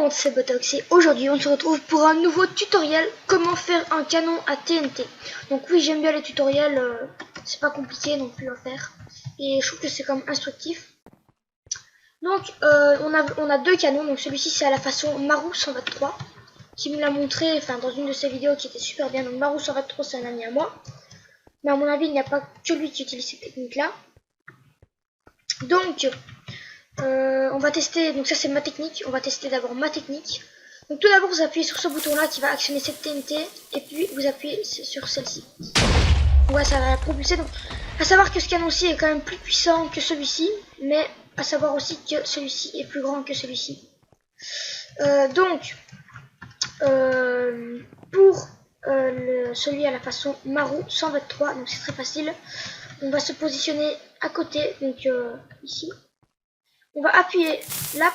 monde, c'est Botox et aujourd'hui on se retrouve pour un nouveau tutoriel comment faire un canon à TNT. Donc oui, j'aime bien les tutoriels, c'est pas compliqué non plus à faire et je trouve que c'est comme instructif. Donc on a deux canons, donc celui-ci c'est à la façon Marou 123 qui me l'a montré dans une de ses vidéos qui était super bien. Donc Marou 123 c'est un ami à moi, mais à mon avis il n'y a pas que lui qui utilise cette technique là. Donc on va tester, donc ça c'est ma technique, on va tester d'abord ma technique. Donc tout d'abord vous appuyez sur ce bouton là qui va actionner cette TNT et puis vous appuyez sur celle-ci. Ouais, ça va la propulser. Donc à savoir que ce canon-ci est quand même plus puissant que celui-ci, mais à savoir aussi que celui-ci est plus grand que celui-ci. Pour celui à la façon Marou 123, donc c'est très facile. On va se positionner à côté, donc ici. On va appuyer là.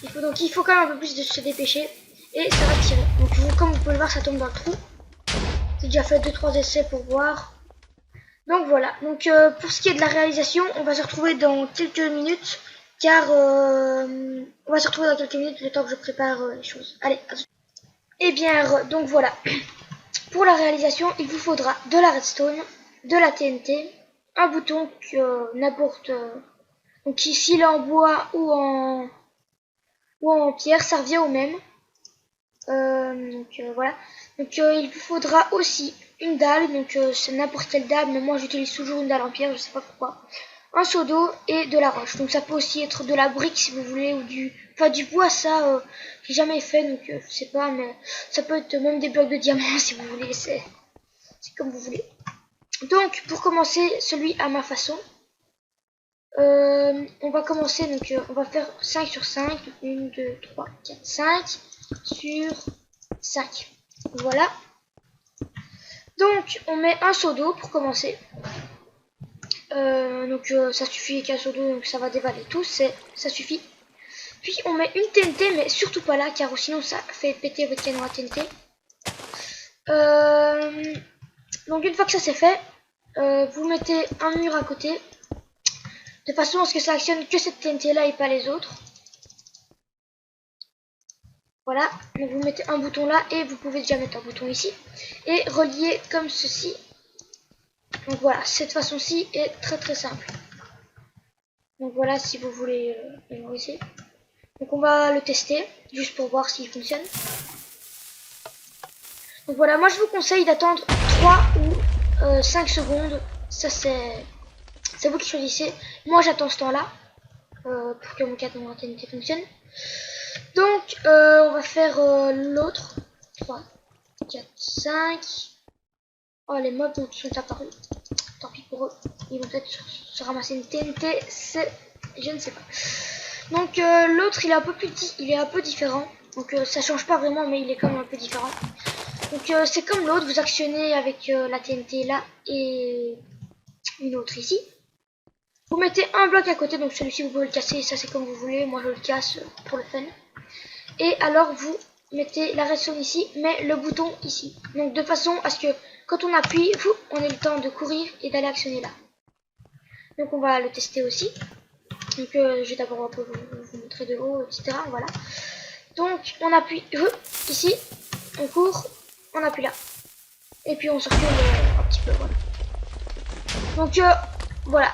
Il faut quand même un peu plus de se dépêcher. Et ça va tirer. Donc comme vous pouvez le voir, ça tombe dans le trou. J'ai déjà fait 2-3 essais pour voir. Donc voilà. Donc pour ce qui est de la réalisation, on va se retrouver dans quelques minutes. Car on va se retrouver dans quelques minutes le temps que je prépare les choses. Allez, à tout de suite. Et bien donc voilà. Pour la réalisation, il vous faudra de la redstone, de la TNT, un bouton que n'importe... donc ici, là en bois ou en pierre, ça revient au même. Voilà. Donc il vous faudra aussi une dalle, donc c'est n'importe quelle dalle, mais moi j'utilise toujours une dalle en pierre, je sais pas pourquoi. Un seau d'eau et de la roche. Donc ça peut aussi être de la brique si vous voulez, ou du bois, ça j'ai jamais fait, donc je sais pas, mais ça peut être même des blocs de diamants si vous voulez, c'est comme vous voulez. Donc pour commencer celui à ma façon, on va commencer, donc on va faire 5 sur 5, 1, 2, 3, 4, 5 sur 5. Voilà. Donc on met un seau d'eau pour commencer. Ça suffit qu'un seau d'eau, donc ça va dévaler tout, ça suffit. Puis on met une TNT, mais surtout pas là, car sinon ça fait péter votre canon à TNT. Donc une fois que ça c'est fait, vous mettez un mur à côté, de façon à ce que ça actionne que cette TNT là et pas les autres. Voilà, donc vous mettez un bouton là et vous pouvez déjà mettre un bouton ici et relier comme ceci. Donc voilà, cette façon-ci est très simple. Donc voilà, si vous voulez mémoriser. Donc on va le tester juste pour voir s'il fonctionne. Donc voilà, moi je vous conseille d'attendre 3 ou 5 secondes. Ça c'est vous qui choisissez. Moi j'attends ce temps-là pour que mon canon à TNT fonctionne. Donc on va faire l'autre. 3, 4, 5. Oh, les mobs sont apparus. Tant pis pour eux. Ils vont peut-être se ramasser une TNT. Je ne sais pas. Donc l'autre il est un peu plus petit. Il est un peu différent. Donc ça change pas vraiment, mais il est quand même un peu différent. Donc c'est comme l'autre. Vous actionnez avec la TNT là et une autre ici. Vous mettez un bloc à côté. Donc celui-ci vous pouvez le casser. Ça c'est comme vous voulez. Moi je le casse pour le fun. Et alors vous mettez la redstone ici, mais le bouton ici. Donc de façon à ce que quand on appuie, on ait le temps de courir et d'aller actionner là. Donc on va le tester aussi. Donc je vais d'abord un peu vous montrer de haut, etc. Voilà. Donc on appuie ici, on court, on appuie là. Et puis on se recule un petit peu. Voilà. Donc voilà.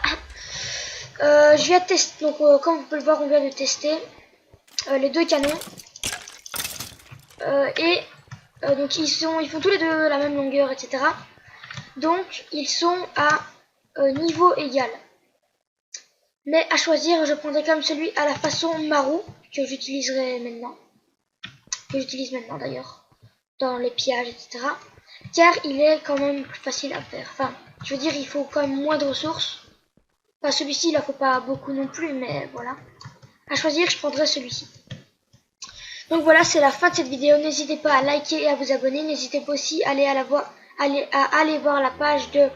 Je viens de tester. Donc comme vous pouvez le voir, on vient de tester les deux canons. Donc ils font tous les deux la même longueur, etc. Donc ils sont à niveau égal. Mais à choisir, je prendrai comme celui à la façon Marou que j'utiliserai maintenant. Que j'utilise maintenant d'ailleurs. Dans les pillages, etc. Car il est quand même plus facile à faire. Enfin, je veux dire, il faut quand même moins de ressources. Enfin, celui-ci, il en faut pas beaucoup non plus, mais voilà. À choisir, je prendrai celui-ci. Donc voilà, c'est la fin de cette vidéo. N'hésitez pas à liker et à vous abonner. N'hésitez pas aussi à aller voir la page de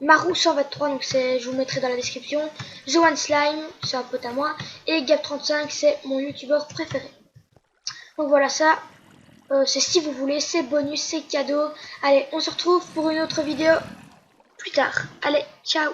Marou 123. Donc je vous mettrai dans la description. The One Slime, c'est un pote à moi. Et Gab35, c'est mon youtubeur préféré. Donc voilà, ça, c'est si vous voulez, c'est bonus, c'est cadeau. Allez, on se retrouve pour une autre vidéo plus tard. Allez, ciao!